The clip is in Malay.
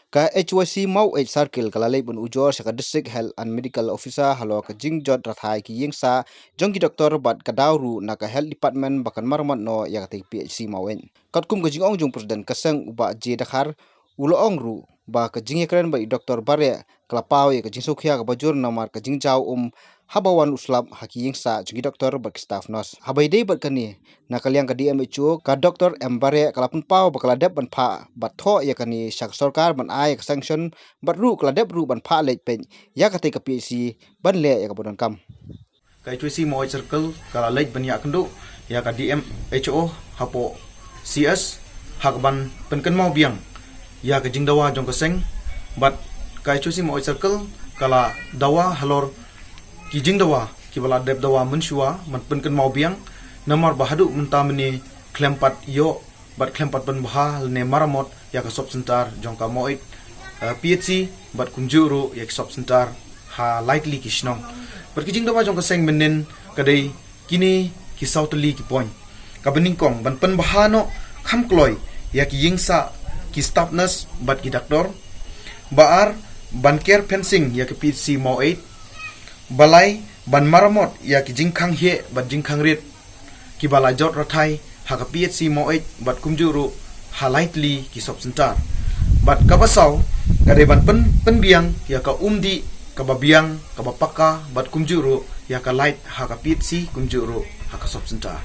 Ka HYC Maweit Circle kalalay bun ujor sa ka District Health and Medical Officer halo ka jingjot rathai ki yingsa Jong ki Doktor bat ka dawru na ka Health Department bakan marmat no ya ka PHC Maweit. Katkum ka jingong jong Presiden kaseng uba je dakhar uloong ru ba ka jingekren ba Doktor bare kelapau ya ka jingsukya ka bajur namar ka jingjau habawan uslap haki yingsa jungi Doktor bat staff nos. Habai dei bat kani na kaliang ka DMHO ka Doktor embare kalapun pau bakala dep ban pha bat tho ya kani sak sarkar ban ai ka sanction bat ru kala dep ru ban pha lej pen ya ka te ka PhD ban le ya ka bodan kam. Ka HYC Maweit Circle kala lej ban ya kendu ya ka DMHO hapo CS hak ban penken mau biang ya ka jingdawa jong keseng bat ka HYC Maweit Circle kala dawa halor ki jingdawa ki bala dep dawa menshua man penken mau biang namar bahadu mentamani klempat yo bat klempat ban baha ne maramot ya ka sop sentar jong ka Maweit PhC bat kunjuru ya ka sop sentar ha lightly ki snong bat ki jingdawa jong keseng menen kadai kini ki sautli ki point ka beningkong ban pen baha no kham kloy ya ki yingsa ki staff nurse bat ki doktor baar ban care fencing ya ki PhC Maweit balai ban maramot ya ki jingkhang he bat jingkhang rit ki balai jot rathai ha ka PhC Maweit bat kumjuru ha lightly ki sop sentar bat ka basau kade ban pen biang ya ka umdi ka babiang ka bapaka bat kumjuru ya ka light ha ka PhC kumjuru ha ka sop sentar